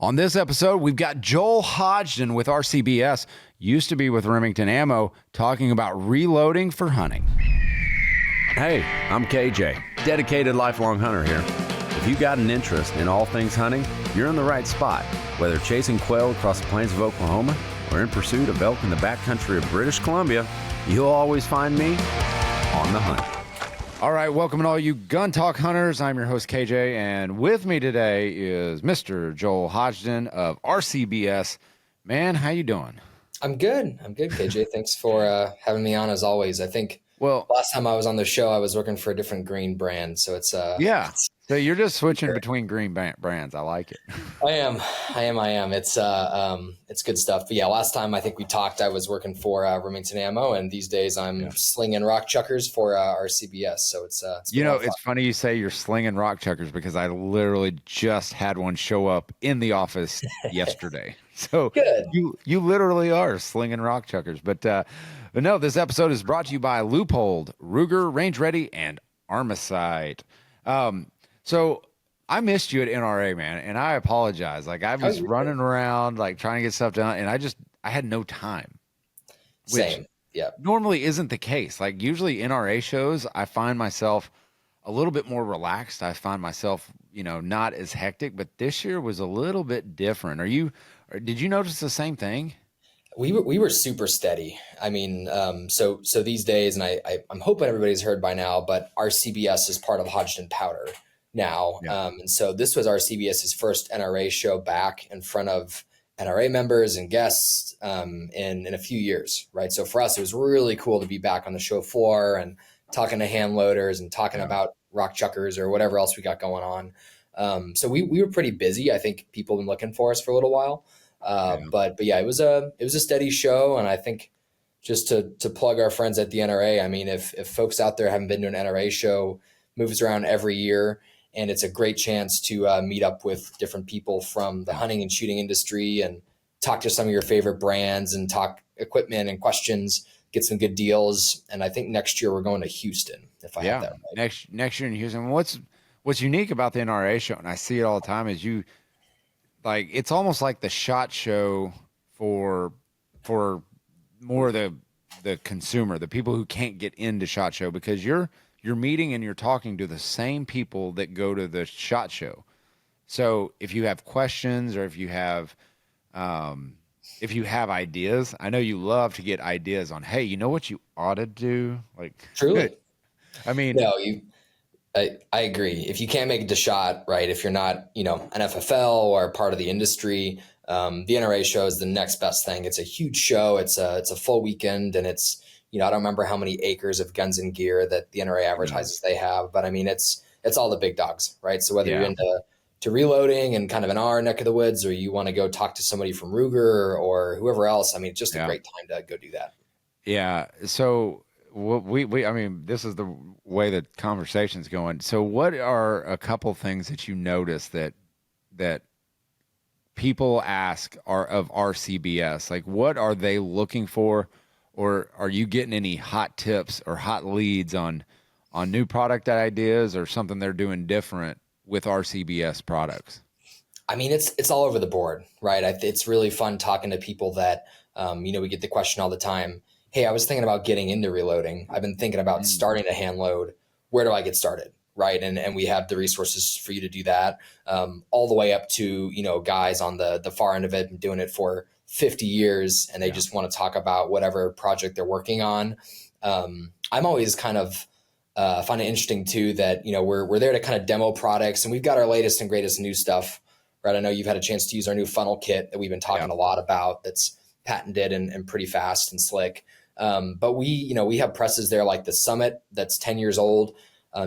On this episode, we've got Joel Hodgdon with RCBS, used to be with Remington Ammo, talking about reloading for hunting. Hey, I'm KJ, dedicated lifelong hunter here. If you got an interest in all things hunting, you're in the right spot. Whether chasing quail across the plains of Oklahoma or in pursuit of elk in the backcountry of British Columbia, you'll always find me on the hunt. All right, welcome to all you gun talk hunters. I'm your host, KJ, and with me today is Mr. Joel Hodgdon of RCBS. Man, how you doing? I'm good, KJ. Thanks for having me on as always. I think last time I was on the show, I was working for a different green brand, so it's yeah. So you're just switching between green brands. I like it. I am. It's good stuff. But yeah, last time I think we talked, I was working for Remington Ammo, and these days I'm slinging rock chuckers for RCBS. So it's it's funny you say you're slinging rock chuckers because I literally just had one show up in the office yesterday. So good. You literally are slinging rock chuckers. But no, this episode is brought to you by Loophole, Ruger, Range Ready, and Armicite. So I missed you at NRA, man, and I apologize. Like I was running around, like trying to get stuff done, and I had no time. Same. Yeah. Normally isn't the case. Like usually NRA shows, I find myself a little bit more relaxed. I find myself, not as hectic, but this year was a little bit different. Did you notice the same thing? We were super steady. I mean, so these days, and I'm hoping everybody's heard by now, but RCBS is part of Hodgdon Powder now. Yeah. And so this was RCBS's first NRA show back in front of NRA members and guests in a few years, right? So for us, it was really cool to be back on the show floor and talking to hand loaders and talking about rock chuckers or whatever else we got going on. So we were pretty busy. I think people have been looking for us for a little while. But yeah, it was a steady show. And I think just to plug our friends at the NRA, I mean, if folks out there haven't been to an NRA show, moves around every year, and it's a great chance to meet up with different people from the hunting and shooting industry and talk to some of your favorite brands and talk equipment and questions, get some good deals. And I think next year we're going to Houston, if I have that right. Next year in Houston. What's unique about the NRA show, and I see it all the time, is it's almost like the SHOT Show for more the consumer, the people who can't get into SHOT Show, because you're meeting and you're talking to the same people that go to the SHOT Show. So if you have questions or if you have ideas, I know you love to get ideas on, hey, you know what you ought to do? Like truly. I mean, no, I agree. If you can't make it to SHOT, right, if you're not, an FFL or part of the industry, the NRA show is the next best thing. It's a huge show. It's a full weekend, and it's, I don't remember how many acres of guns and gear that the NRA advertises they have, but I mean, it's all the big dogs, right? So whether you're into reloading and kind of in our neck of the woods, or you want to go talk to somebody from Ruger or whoever else, I mean, it's just a great time to go do that. Yeah. So I mean, this is the way the conversation's going. So what are a couple things that you notice that people ask are of RCBS? Like, what are they looking for? Or are you getting any hot tips or hot leads on new product ideas or something they're doing different with RCBS products? I mean, it's all over the board, right? It's really fun talking to people that, we get the question all the time. Hey, I was thinking about getting into reloading. I've been thinking about starting a hand load. Where do I get started? Right. And we have the resources for you to do that, all the way up to, guys on the far end of it and doing it for 50 years, and they just want to talk about whatever project they're working on. I'm always kind of find it interesting too that, we're there to kind of demo products, and we've got our latest and greatest new stuff, right? I know you've had a chance to use our new funnel kit that we've been talking a lot about. That's patented and pretty fast and slick. But we have presses there like the Summit that's 10 years old.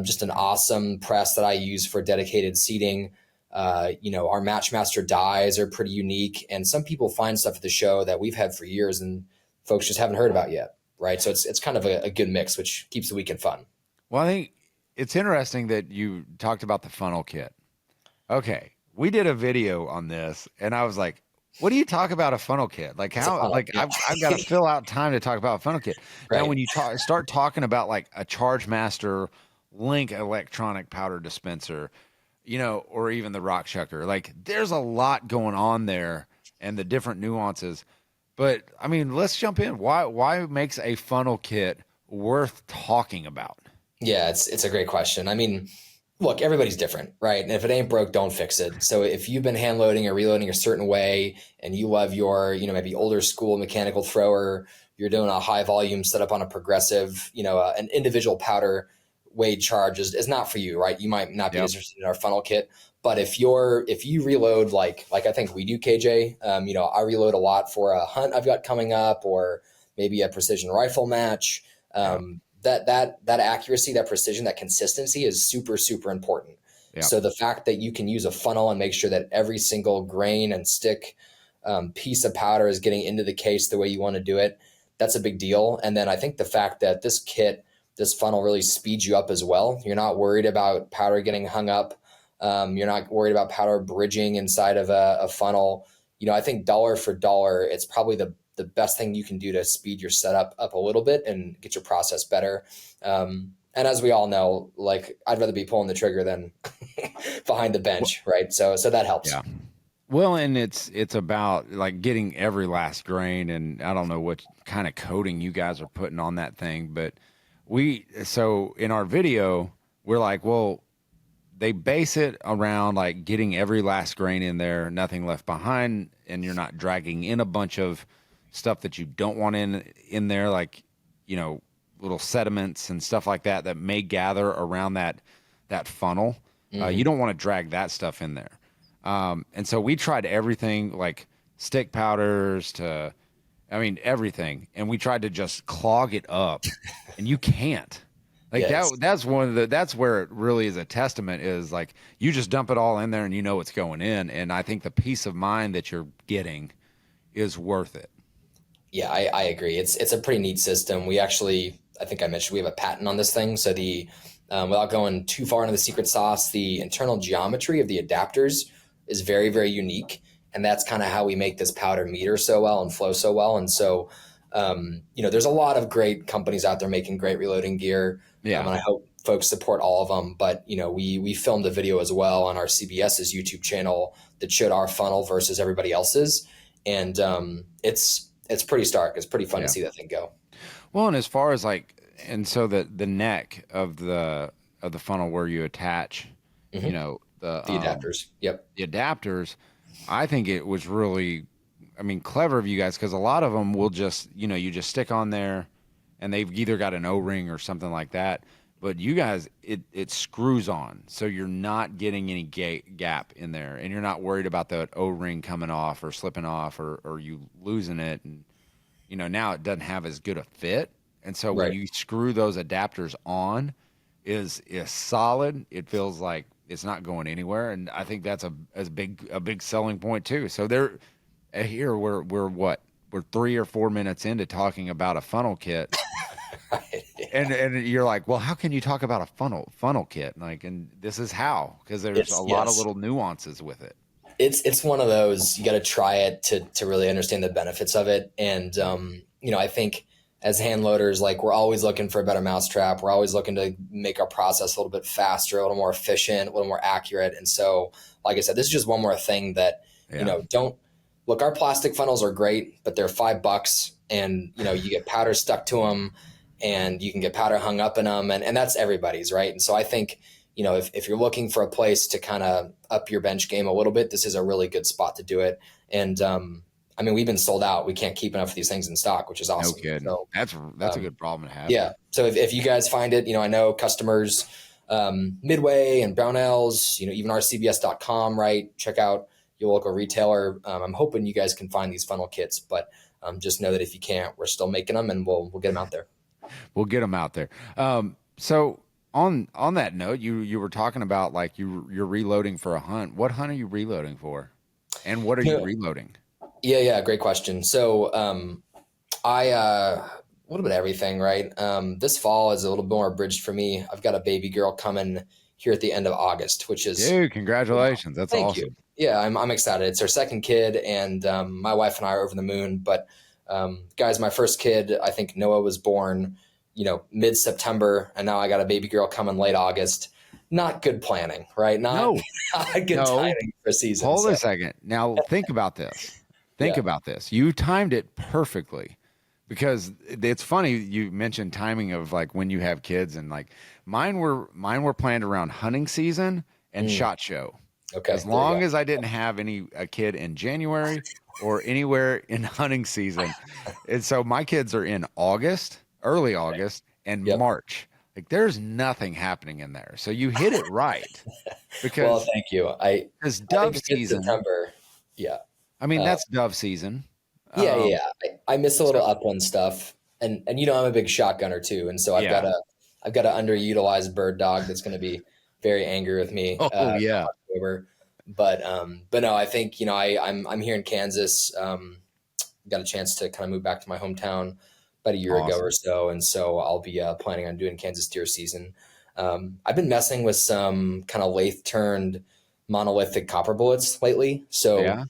Just an awesome press that I use for dedicated seating. Our Matchmaster dies are pretty unique, and some people find stuff at the show that we've had for years and folks just haven't heard about yet, right? So it's kind of a good mix, which keeps the weekend fun. Well, I think it's interesting that you talked about the funnel kit. Okay, we did a video on this, and I was like, what do you talk about a funnel kit? Like how? Like I've got to fill out time to talk about a funnel kit. Right. Now, when you start talking about like a Charge Master Link electronic powder dispenser, or even the Rock Chucker. Like there's a lot going on there and the different nuances. But I mean, let's jump in. Why makes a funnel kit worth talking about? Yeah, it's a great question. I mean, look, everybody's different, right? And if it ain't broke, don't fix it. So if you've been hand loading or reloading a certain way and you love your, maybe older school mechanical thrower, you're doing a high volume setup on a progressive, an individual powder weight charge is not for you, right? You might not be interested in our funnel kit. But if you reload like I think we do, KJ, I reload a lot for a hunt I've got coming up, or maybe a precision rifle match. That accuracy, that precision, that consistency is super, super important. Yeah. So the fact that you can use a funnel and make sure that every single grain and stick piece of powder is getting into the case the way you want to do it, that's a big deal. And then I think the fact that this funnel really speeds you up as well. You're not worried about powder getting hung up. You're not worried about powder bridging inside of a funnel. I think dollar for dollar, it's probably the best thing you can do to speed your setup up a little bit and get your process better. And as we all know, like I'd rather be pulling the trigger than behind the bench, right? So that helps. Yeah. Well, and it's about like getting every last grain, and I don't know what kind of coating you guys are putting on that thing, but so in our video, we're like, well, they base it around like getting every last grain in there, nothing left behind, and you're not dragging in a bunch of stuff that you don't want in there, like, little sediments and stuff like that may gather around that funnel. Mm-hmm. You don't want to drag that stuff in there. And so we tried everything, like stick powders to, everything. And we tried to just clog it up and you can't. Like yes. That's where it really is a testament, is like you just dump it all in there and it's going in. And I think the peace of mind that you're getting is worth it. Yeah, I agree. It's a pretty neat system. We actually, I think I mentioned, we have a patent on this thing. So without going too far into the secret sauce, the internal geometry of the adapters is very, very unique. And that's kind of how we make this powder meter so well and flow so well. And so, there's a lot of great companies out there making great reloading gear. Yeah. And I hope folks support all of them. But, we filmed a video as well on our CBS's YouTube channel that showed our funnel versus everybody else's. And it's pretty stark. It's pretty fun to see that thing go. Well, and as far as and so the neck of the funnel where you attach, mm-hmm. The adapters. Yep. The adapters, I think it was really, clever of you guys, because a lot of them will just, you just stick on there and they've either got an O-ring or something like that. But you guys, it screws on, so you're not getting any gap in there, and you're not worried about the O-ring coming off or slipping off or you losing it. And now it doesn't have as good a fit, and so when you screw those adapters on, is solid. It feels like it's not going anywhere, and I think that's a big selling point too. So here we're 3 or 4 minutes into talking about a funnel kit. Right, yeah. And you're like, well, how can you talk about a funnel kit? And this is how, because there's a lot of little nuances with it. It's one of those, you got to try it to really understand the benefits of it. And, I think as hand loaders, we're always looking for a better mousetrap. We're always looking to make our process a little bit faster, a little more efficient, a little more accurate. And so, like I said, this is just one more thing that, don't look, our plastic funnels are great, but they're $5 and, you get powder stuck to them. And you can get powder hung up in them, and that's everybody's, right? And so I think, if you're looking for a place to kind of up your bench game a little bit, this is a really good spot to do it. And we've been sold out. We can't keep enough of these things in stock, which is awesome. No kidding. So, that's a good problem to have. Yeah. So if you guys find it, I know customers, Midway and Brownells, even RCBS.com, right? Check out your local retailer. I'm hoping you guys can find these funnel kits, but just know that if you can't, we're still making them, and we'll get them out there. We'll get them out there. So on that note, you were talking about you're reloading for a hunt. What hunt are you reloading for? And what are you reloading? Yeah. Great question. So I a little bit of everything, right? This fall is a little bit more abridged for me. I've got a baby girl coming here at the end of August, which is... Dude, congratulations. That's Thank awesome. You. Yeah, I'm excited. It's our second kid, and my wife and I are over the moon. But guys, my first kid, I think Noah was born, mid-September, and now I got a baby girl coming late August. not good planning, right? Not, No. not good No. timing for season. Hold a second. Now think about this. Think Yeah. about this. You timed it perfectly, because it's funny you mentioned timing of like when you have kids, and like mine were planned around hunting season and SHOT Show. Okay. As long as I didn't have a kid in January or anywhere in hunting season. And so my kids are in August, early August, and Yep. March. Like there's nothing happening in there. So you hit it right. Well, Because thank you. because I dove think season. September. Yeah. I mean, that's dove season. Yeah. I miss a little upland stuff, and I'm a big shotgunner too, and so I've got an underutilized bird dog that's going to be very angry with me. Oh yeah. October. But no, I think I'm here in Kansas. Got a chance to kind of move back to my hometown about a year ago or so, and so I'll be planning on doing Kansas deer season. I've been messing with some kind of lathe turned monolithic copper bullets lately. So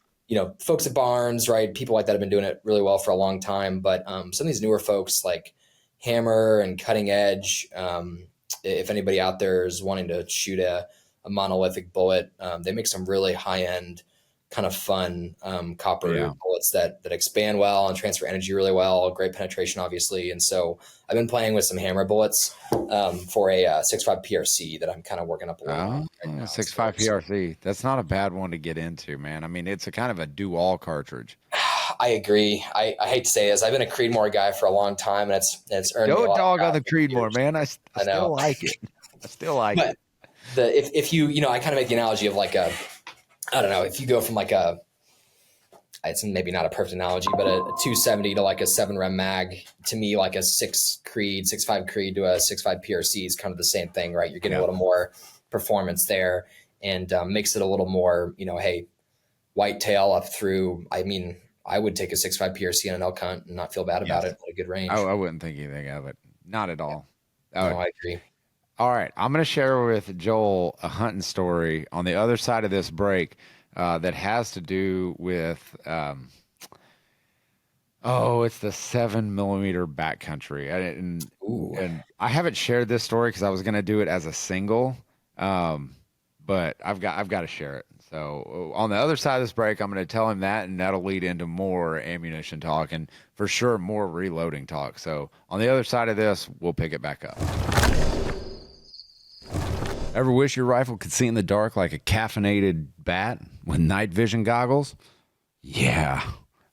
folks at Barnes, right? People like that have been doing it really well for a long time. But some of these newer folks like Hammer and Cutting Edge, if anybody out there is wanting to shoot a monolithic bullet, they make some really high end, kind of fun copper bullets that expand well and transfer energy really well. Great penetration, obviously. And so I've been playing with some Hammer bullets for a 6.5 PRC that I'm kind of working up a little bit right now. 6.5 PRC. That's not a bad one to get into, man. I mean, it's a kind of a do-all cartridge. I agree. I hate to say this. I've been a Creedmore guy for a long time, and it's earned me a lot dog of on the Creedmore, man. I still like it. I still like it. If you I kind of make the analogy of like I don't know, if you go from like it's maybe not a perfect analogy, but a 270 to like a 7 rem mag, to me, like a 6.5 Creed to a 6.5 PRC is kind of the same thing, right? You're getting a little more performance there, and makes it a little more, hey, whitetail up through. I mean, I would take a 6.5 PRC on an elk hunt and not feel bad about it at a good range. I wouldn't think anything of it. Not at all. Yeah. No, I agree. All right. I'm going to share with Joel a hunting story on the other side of this break that has to do with, it's the 7mm backcountry. And I haven't shared this story because I was going to do it as a single, but I've got to share it. So on the other side of this break, I'm going to tell him that, and that'll lead into more ammunition talk and for sure more reloading talk. So on the other side of this, we'll pick it back up. Ever wish your rifle could see in the dark like a caffeinated bat with night vision goggles? Yeah.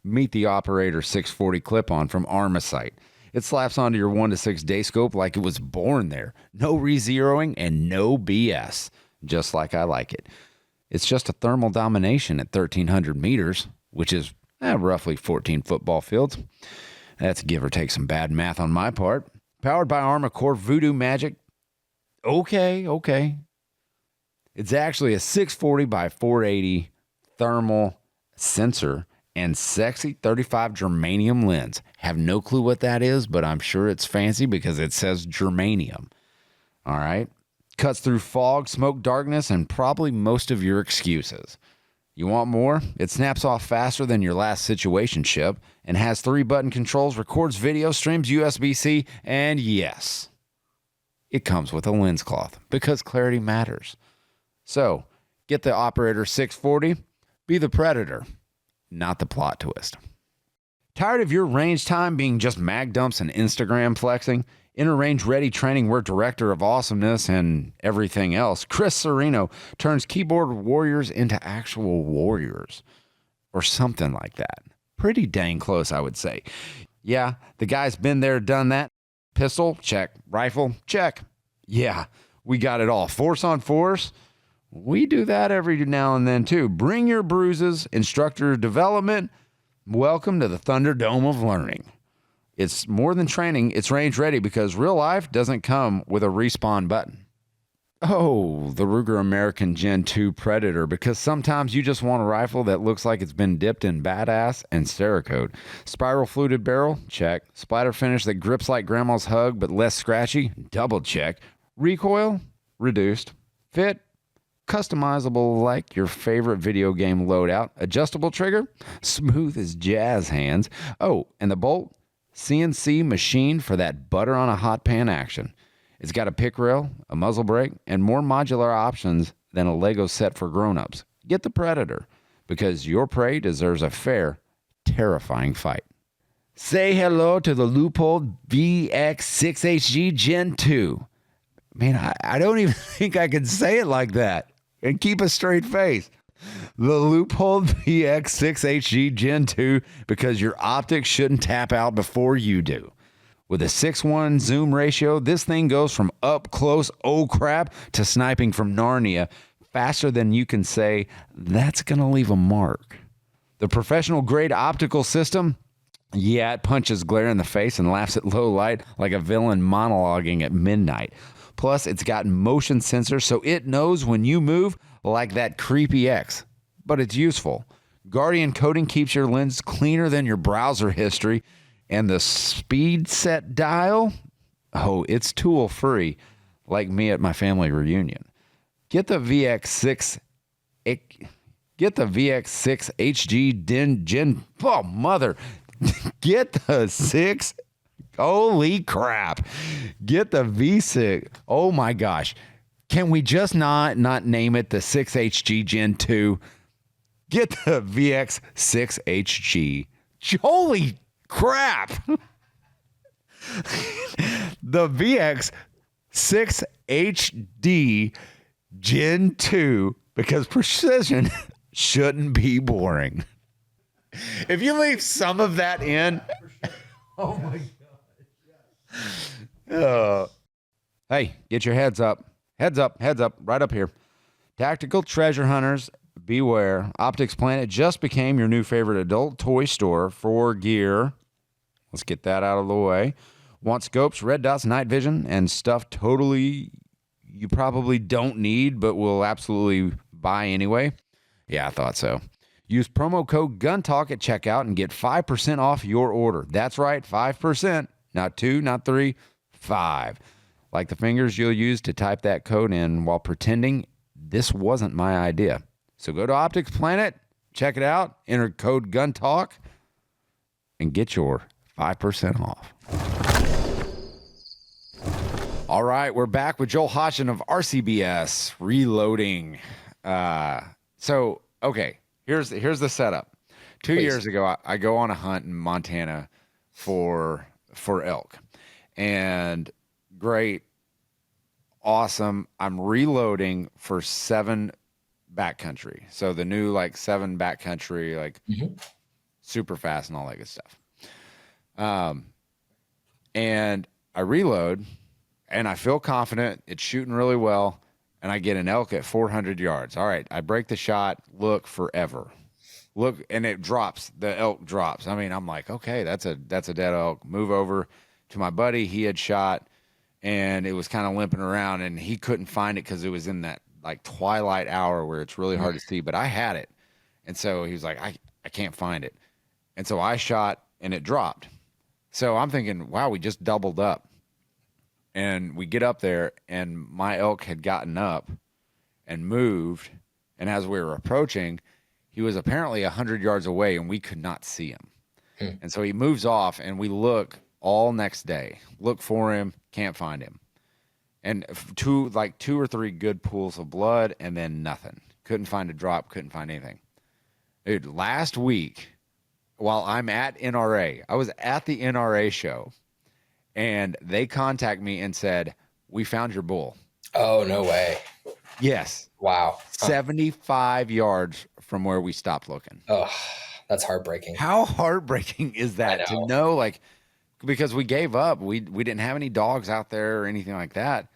Meet the Operator 640 clip-on from Armicite. It slaps onto your 1-to-6 day scope like it was born there. No re-zeroing and no BS. Just like I like it. It's just a thermal domination at 1,300 meters, which is roughly 14 football fields. That's give or take some bad math on my part. Powered by Armacore Voodoo Magic. Okay. It's actually a 640 by 480 thermal sensor and sexy 35 germanium lens. Have no clue what that is, but I'm sure it's fancy because it says germanium. All right. Cuts through fog, smoke, darkness, and probably most of your excuses. You want more? It snaps off faster than your last situationship and has 3-button controls, records video, streams USB-C, and yes, it comes with a lens cloth because clarity matters. So, get the Operator 640. Be the predator, not the plot twist. Tired of your range time being just mag dumps and Instagram flexing? Inner Range Ready Training Wear Director of Awesomeness and everything else, Chris Serino turns keyboard warriors into actual warriors. Or something like that. Pretty dang close, I would say. Yeah, the guy's been there, done that. Pistol, check. Rifle, check. Yeah, we got it all. Force on force, we do that every now and then too. Bring your bruises, instructor development. Welcome to the Thunderdome of learning. It's more than training, it's range ready because real life doesn't come with a respawn button. Oh, the Ruger American Gen 2 Predator, because sometimes you just want a rifle that looks like it's been dipped in badass and Cerakote. Spiral fluted barrel? Check. Splatter finish that grips like grandma's hug but less scratchy? Double check. Recoil? Reduced. Fit? Customizable like your favorite video game loadout. Adjustable trigger? Smooth as jazz hands. Oh, and the bolt? CNC machine for that butter on a hot pan action. It's got a pick rail, a muzzle brake, and more modular options than a Lego set for grown-ups. Get the Predator, because your prey deserves a fair, terrifying fight. Say hello to the Leupold VX6HG Gen 2. Man, I don't even think I can say it like that and keep a straight face. The Leupold VX6HG Gen 2, because your optics shouldn't tap out before you do. With a 6:1 zoom ratio, this thing goes from up close, oh crap, to sniping from Narnia faster than you can say, that's going to leave a mark. The professional grade optical system, yeah, it punches glare in the face and laughs at low light like a villain monologuing at midnight. Plus, it's got motion sensors, so it knows when you move like that creepy X. But it's useful. Guardian coating keeps your lens cleaner than your browser history. And the speed set dial, oh, it's tool free, like me at my family reunion. Get the VX6 HG Gen. Oh, mother. Get the 6. Holy crap. Get the V6. Oh, my gosh. Can we just not name it the 6HG Gen 2? Get the VX6HG. Holy crap. The VX6HD Gen 2, because precision shouldn't be boring. If you leave some of that in, oh my God. Hey, get your heads up. Heads up, right up here. Tactical treasure hunters, beware. Optics Planet just became your new favorite adult toy store for gear. Let's get that out of the way. Want scopes, red dots, night vision, and stuff totally you probably don't need but will absolutely buy anyway? Yeah, I thought so. Use promo code GUNTALK at checkout and get 5% off your order. That's right, 5%. Not 2, not 3, 5. Like the fingers you'll use to type that code in while pretending this wasn't my idea. So go to Optics Planet, check it out, enter code GUNTALK, and get your 5% off. All right, we're back with Joel Hodgdon of RCBS Reloading. Okay, here's the setup. Two years ago, I go on a hunt in Montana for elk, and great, awesome. I'm reloading for 7 backcountry, so the new 7 backcountry, super fast and all that good stuff. And I reload, and I feel confident. It's shooting really well, and I get an elk at 400 yards. All right, I break the shot, look forever. Look, and it drops. The elk drops. I mean, I'm like, okay, that's a dead elk. Move over to my buddy. He had shot, and it was kind of limping around, and he couldn't find it because it was in that twilight hour where it's really hard to see. But I had it, and so he was like, I can't find it, and so I shot, and it dropped. So I'm thinking, wow, we just doubled up. And we get up there, and my elk had gotten up and moved. And as we were approaching, he was apparently 100 yards away, and we could not see him. And so he moves off, and we look all next day. Look for him, can't find him. And two or 3 good pools of blood, and then nothing. Couldn't find a drop, couldn't find anything. Dude, last week, while I'm at NRA, I was at the NRA show, and they contact me and said, we found your bull. Oh, no way. Yes. Wow. 75 yards from where we stopped looking. Oh, that's heartbreaking. How heartbreaking is that to know, because we gave up. We didn't have any dogs out there or anything like that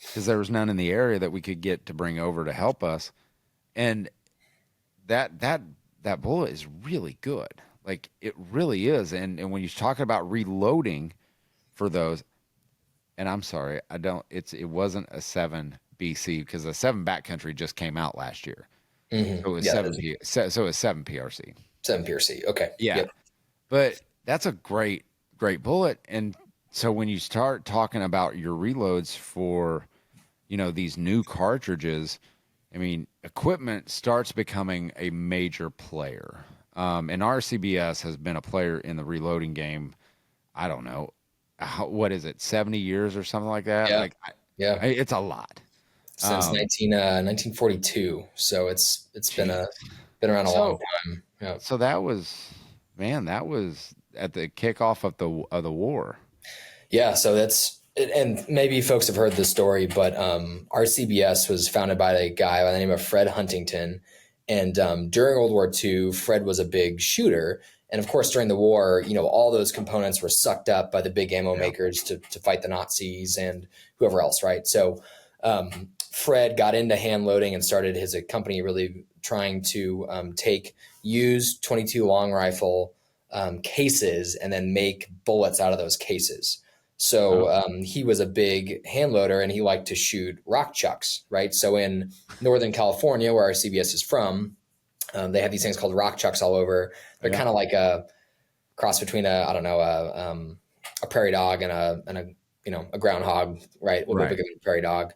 because there was none in the area that we could get to bring over to help us. And that bullet is really good. It really is. And when you're talking about reloading for those, and I'm sorry, it wasn't a 7 BC because the 7 backcountry just came out last year. Mm-hmm. So it was 7 PRC. 7 PRC. Okay. Yeah. Yep. But that's a great bullet. And so when you start talking about your reloads for, these new cartridges, I mean, equipment starts becoming a major player. And RCBS has been a player in the reloading game, I don't know, what is it, 70 years or something like that? Yeah. Like, Yeah. it's a lot. Since 1942. So it's Jeez. been around a long So, time. Yeah. so that was, man, that was at the kickoff of the war. Yeah. So and maybe folks have heard this story, but RCBS was founded by a guy by the name of Fred Huntington. And during World War II, Fred was a big shooter. And of course, during the war, all those components were sucked up by the big ammo makers to fight the Nazis and whoever else, right? So Fred got into hand loading and started his company really trying to take used 22 long rifle cases and then make bullets out of those cases. So he was a big hand loader and he liked to shoot rock chucks, right? So in Northern California, where our CBS is from, they have these things called rock chucks all over. They're kind of like a cross between a prairie dog and a groundhog, right? A little bit bigger than a prairie dog,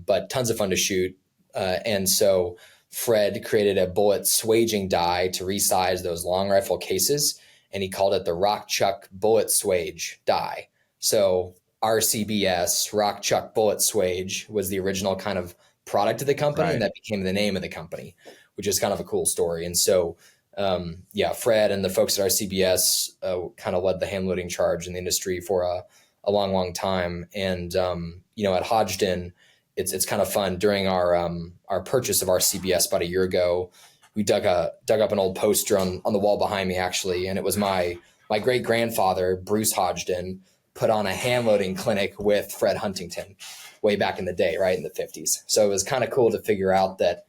but tons of fun to shoot. And so Fred created a bullet swaging die to resize those long rifle cases, and he called it the Rock Chuck Bullet Swage die. So RCBS, Rock Chuck Bullet Swage, was the original kind of product of the company, and that became the name of the company, which is kind of a cool story. And so, Fred and the folks at RCBS kind of led the hand loading charge in the industry for a long, long time. And at Hodgdon, it's kind of fun. During our purchase of RCBS about a year ago, we dug up an old poster on the wall behind me, actually, and it was my great grandfather, Bruce Hodgdon, put on a hand loading clinic with Fred Huntington way back in the day, right in the 50s. So it was kind of cool to figure out that,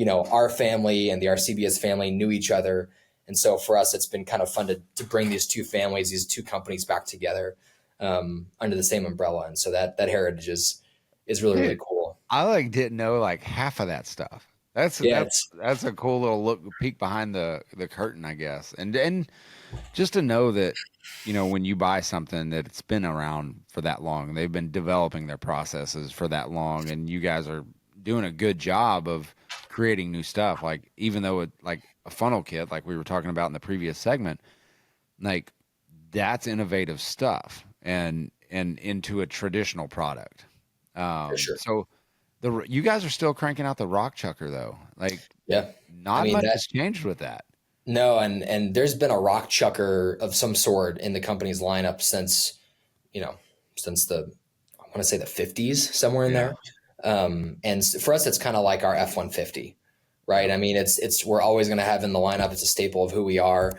our family and the RCBS family knew each other. And so for us, it's been kind of fun to bring these two families, these two companies back together under the same umbrella. And so that heritage is really, really cool. I didn't know half of that stuff. That's a cool little peek behind the curtain, I guess. And just to know that, when you buy something that it's been around for that long, they've been developing their processes for that long, and you guys are doing a good job of creating new stuff. Like, even though it, like a funnel kit, like we were talking about in the previous segment, like that's innovative stuff and into a traditional product. For sure. So you guys are still cranking out the Rock Chucker though. Not much has changed with that. No, and there's been a Rock Chucker of some sort in the company's lineup since I want to say the 50s, somewhere in there. And for us, it's kind of like our F-150, right? I mean, we're always going to have in the lineup. It's a staple of who we are.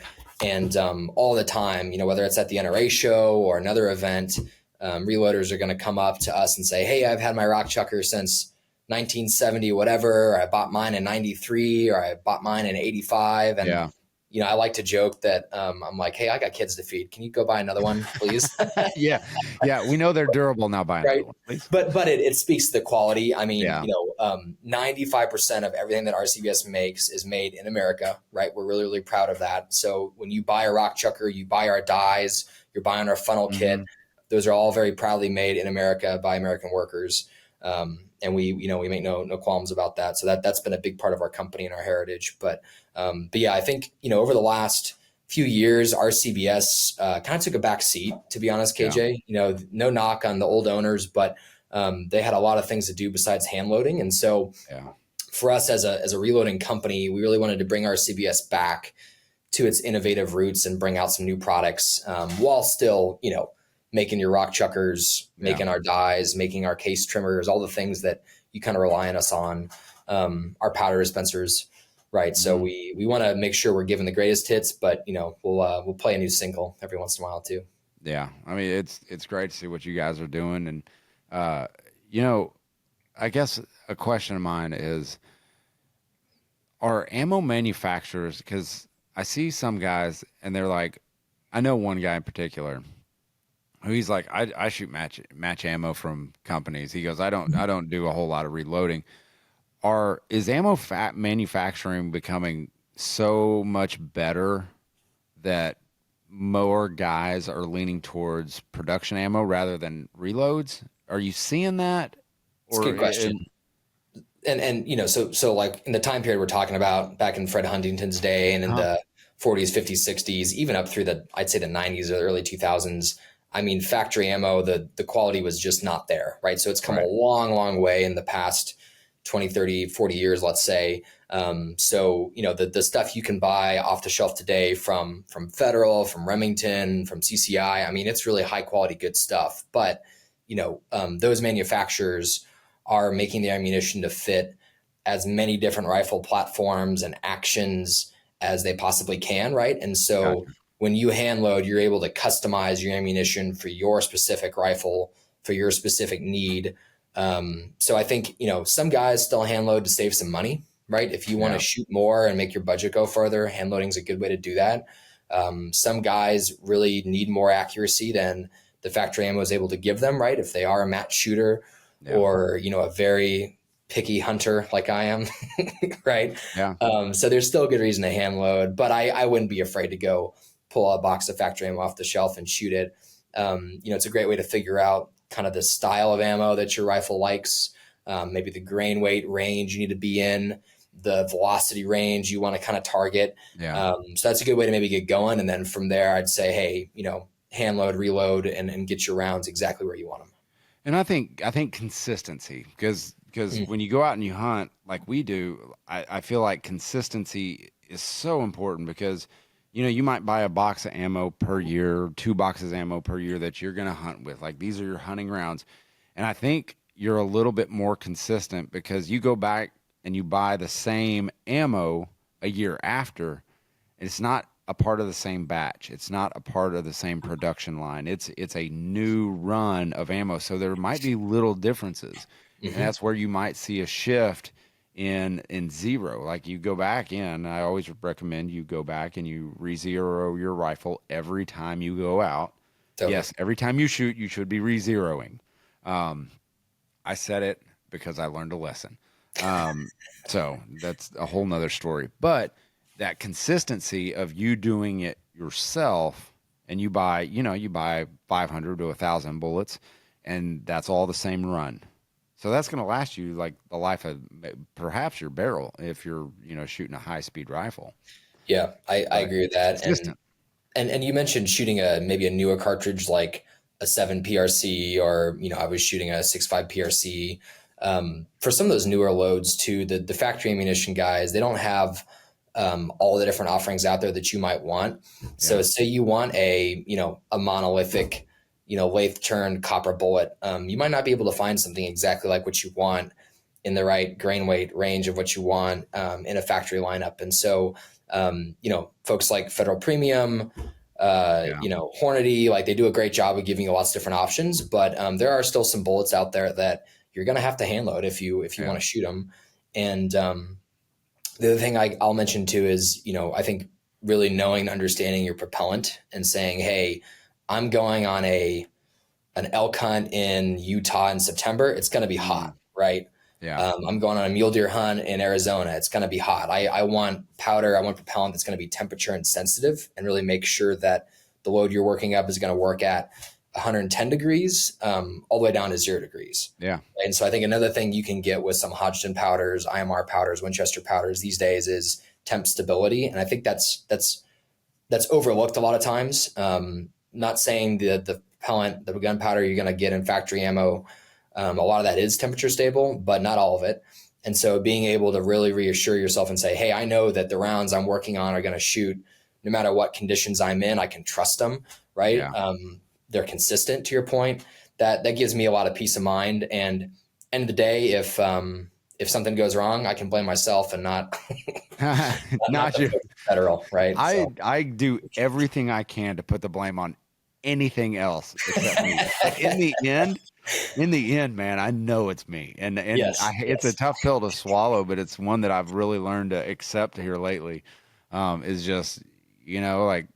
And all the time, whether it's at the NRA Show or another event, reloaders are going to come up to us and say, hey, I've had my Rock Chucker since 1970, whatever, or I bought mine in 93, or I bought mine in 85. And, I like to joke that I'm like, hey, I got kids to feed. Can you go buy another one, please? Yeah. We know they're durable now. Buy another one, please. But it speaks to the quality. I mean, 95% of everything that RCBS makes is made in America, right? We're really, really proud of that. So when you buy a Rock Chucker, you buy our dies, you're buying our funnel kit. Those are all very proudly made in America by American workers. And we make no qualms about that. So that's been a big part of our company and our heritage. But yeah, I think, over the last few years, RCBS kind of took a back seat, to be honest, KJ. No knock on the old owners, but they had a lot of things to do besides hand loading. And so for us as a reloading company, we really wanted to bring RCBS back to its innovative roots and bring out some new products while still, making your Rock Chuckers, making our dies, making our case trimmers, all the things that you kind of rely on us on, our powder dispensers, right? So we want to make sure we're giving the greatest hits, but we'll play a new single every once in a while too. Yeah, I mean it's great to see what you guys are doing, and I guess a question of mine is, are ammo manufacturers? Because I see some guys and they're like, I know one guy in particular. He's like, I shoot match ammo from companies. He goes, I don't do a whole lot of reloading. Is ammo manufacturing becoming so much better that more guys are leaning towards production ammo rather than reloads? Are you seeing that? It's a good question. And so like in the time period we're talking about, back in Fred Huntington's day and in the 40s, 50s, 60s, even up through I'd say the 90s or the early 2000s, I mean, factory ammo, the quality was just not there, right? So it's come a Right. long, long way in the past 20, 30, 40 years, let's say. So, the stuff you can buy off the shelf today from Federal, from Remington, from CCI, I mean, it's really high quality, good stuff. But, those manufacturers are making the ammunition to fit as many different rifle platforms and actions as they possibly can, right? And so Gotcha. when you hand load, you're able to customize your ammunition for your specific rifle, for your specific need. So I think, some guys still hand load to save some money, right? If you want to Yeah. shoot more and make your budget go further, hand loading is a good way to do that. Some guys really need more accuracy than the factory ammo is able to give them, right? If they are a match shooter Yeah. or, a very picky hunter like I am, right? Yeah. So there's still a good reason to hand load, but I wouldn't be afraid to go pull a box of factory ammo off the shelf and shoot it. It's a great way to figure out kind of the style of ammo that your rifle likes, maybe the grain weight range you need to be in, the velocity range you want to kind of target. Yeah. So that's a good way to maybe get going. And then from there, I'd say, hey, hand load, reload, and get your rounds exactly where you want them. And I think consistency, because when you go out and you hunt like we do, I feel like consistency is so important because, you might buy a box of ammo per year, 2 boxes of ammo per year that you're going to hunt with. Like these are your hunting rounds. And I think you're a little bit more consistent because you go back and you buy the same ammo a year after. It's not a part of the same batch. It's not a part of the same production line. It's a new run of ammo. So there might be little differences. And that's where you might see a shift in zero. Like you go back in, I always recommend you go back and you re-zero your rifle every time you go out. Totally. Yes, every time you shoot, you should be re-zeroing. I said it because I learned a lesson. So that's a whole nother story. But that consistency of you doing it yourself, and you buy 500 to 1,000 bullets, and that's all the same run. So that's going to last you like the life of perhaps your barrel if you're, shooting a high speed rifle. Yeah, I agree with that. Consistent. And you mentioned shooting maybe a newer cartridge like a 7 PRC, or I was shooting a 6.5 PRC. For some of those newer loads too, the factory ammunition guys, they don't have all the different offerings out there that you might want. So say you want a monolithic, lathe turned copper bullet, you might not be able to find something exactly like what you want in the right grain weight range of what you want in a factory lineup. And so, folks like Federal Premium, Hornady, like they do a great job of giving you lots of different options, but there are still some bullets out there that you're going to have to hand load if you want to shoot them. And the other thing I'll mention too is, I think really knowing and understanding your propellant and saying, hey, I'm going on an elk hunt in Utah in September. It's going to be hot, right? Yeah. I'm going on a mule deer hunt in Arizona. It's going to be hot. I want powder. I want propellant that's going to be temperature and sensitive, and really make sure that the load you're working up is going to work at 110 degrees, all the way down to 0 degrees. Yeah. And so I think another thing you can get with some Hodgdon powders, IMR powders, Winchester powders these days is temp stability. And I think that's overlooked a lot of times. Not saying the propellant, the gunpowder you're going to get in factory ammo, a lot of that is temperature stable, but not all of it. And so being able to really reassure yourself and say, hey, I know that the rounds I'm working on are going to shoot no matter what conditions I'm in. I can trust them, right? Yeah. They're consistent, to your point. That gives me a lot of peace of mind. And end of the day, if something goes wrong, I can blame myself and not not you. Federal, right? I do everything I can to put the blame on anything else except me. In the end, man, I know it's me, and it's a tough pill to swallow, but it's one that I've really learned to accept here lately. Is just like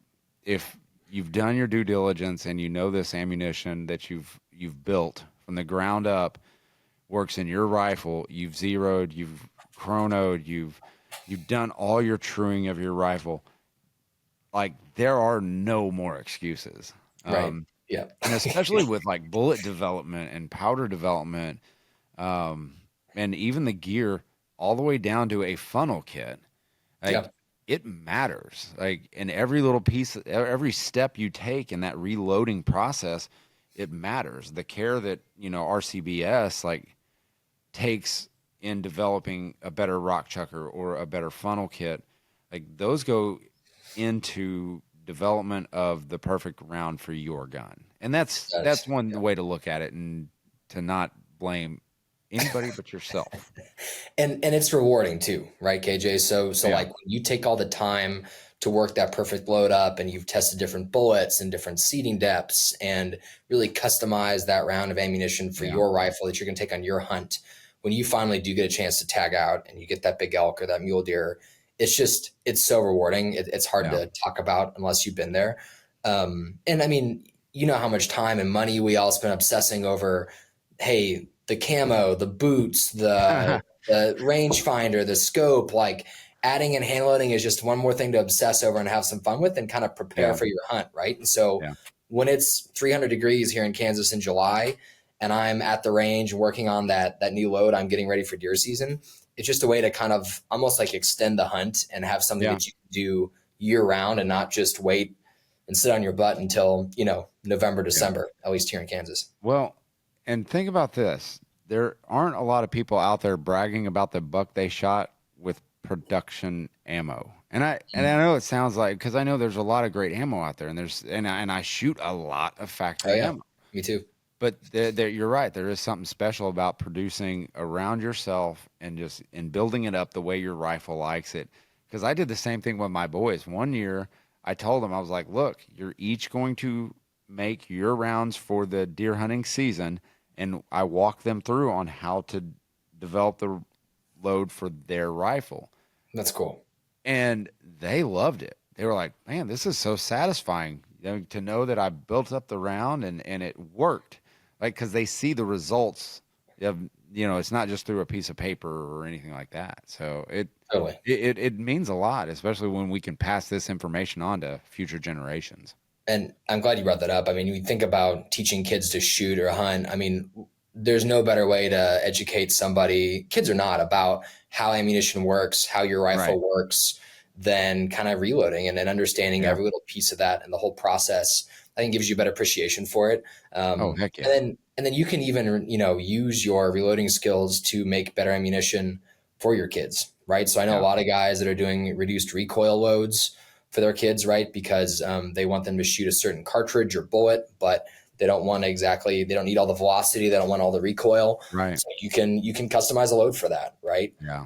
if you've done your due diligence and this ammunition that you've built from the ground up works in your rifle, you've zeroed, you've chronoed, you've done all your truing of your rifle. Like there are no more excuses. Right. Yeah. And especially with like bullet development and powder development, and even the gear all the way down to a funnel kit. Like, it matters. Like in every little piece, every step you take in that reloading process, it matters. The care that, RCBS like takes in developing a better rock chucker or a better funnel kit, like those go into development of the perfect round for your gun. And that's one way to look at it, and to not blame anybody but yourself. And it's rewarding too, right, KJ? So Yeah. like when you take all the time to work that perfect load up, and you've tested different bullets and different seating depths and really customize that round of ammunition for your rifle that you're going to take on your hunt, when you finally do get a chance to tag out and you get that big elk or that mule deer, it's so rewarding. It's hard to talk about unless you've been there. And I mean, you know how much time and money we all spend obsessing over, hey, the camo, the boots, the rangefinder, the scope. Like adding and hand loading is just one more thing to obsess over and have some fun with and kind of prepare for your hunt, right? And so when it's 300 degrees here in Kansas in July and I'm at the range working on that new load, I'm getting ready for deer season. It's just a way to kind of almost like extend the hunt and have something that you can do year round and not just wait and sit on your butt until, November, December, at least here in Kansas. Well, and think about this. There aren't a lot of people out there bragging about the buck they shot with production ammo. And I know it sounds like, because I know there's a lot of great ammo out there, and I shoot a lot of factory ammo. Me too. But you're right. There is something special about producing around yourself and just building it up the way your rifle likes it. Because I did the same thing with my boys. One year, I told them, I was like, look, you're each going to make your rounds for the deer hunting season. And I walked them through on how to develop the load for their rifle. That's cool. And they loved it. They were like, man, this is so satisfying, to know that I built up the round and it worked. Like, because they see the results of, it's not just through a piece of paper or anything like that. So it means a lot, especially when we can pass this information on to future generations. And I'm glad you brought that up. I mean, you think about teaching kids to shoot or hunt. I mean, there's no better way to educate somebody, kids or not, about how ammunition works, how your rifle works, than kind of reloading and then understanding every little piece of that and the whole process. I think gives you a better appreciation for it. Heck yeah. And then you can even, use your reloading skills to make better ammunition for your kids, right? So I know a lot of guys that are doing reduced recoil loads for their kids, right? Because they want them to shoot a certain cartridge or bullet, but they don't need all the velocity. They don't want all the recoil. Right. So you can customize a load for that, right? Yeah.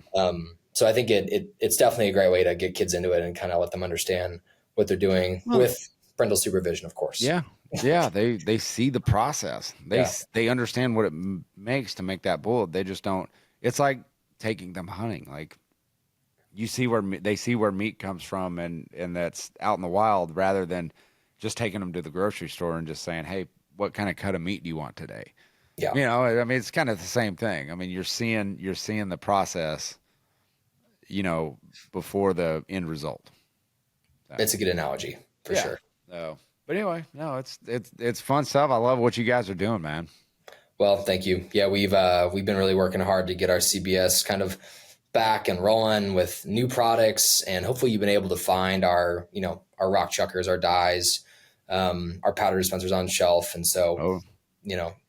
So I think it's definitely a great way to get kids into it and kind of let them understand what they're doing with parental supervision, of course. Yeah. Yeah. They see the process. They understand what it makes to make that bullet. They just don't. It's like taking them hunting. Like, you see they see where meat comes from and that's out in the wild, rather than just taking them to the grocery store and just saying, hey, what kind of cut of meat do you want today? Yeah. I mean, it's kind of the same thing. I mean, you're seeing the process, before the end result. So. It's a good analogy for sure. So, but anyway, no, it's fun stuff. I love what you guys are doing, man. Well, thank you. Yeah, we've been really working hard to get our CBS kind of back and rolling with new products, and hopefully you've been able to find our rock chuckers, our dies, our powder dispensers on shelf. And so,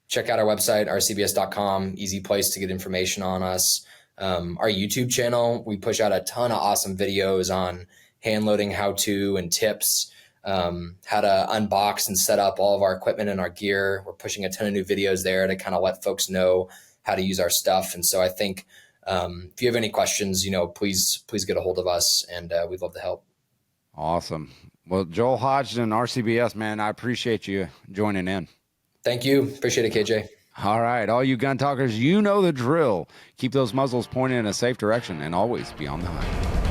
check out our website, rcbs.com, easy place to get information on us. Our YouTube channel, we push out a ton of awesome videos on hand loading, how-to and tips, how to unbox and set up all of our equipment and our gear. We're pushing a ton of new videos there to kind of let folks know how to use our stuff. And so I think, if you have any questions, please get a hold of us, and we'd love to help. Awesome. Well, Joel Hodgdon, RCBS, man, I appreciate you joining in. Thank you. Appreciate it, KJ. All right. All you gun talkers, you know the drill. Keep those muzzles pointed in a safe direction and always be on the hunt.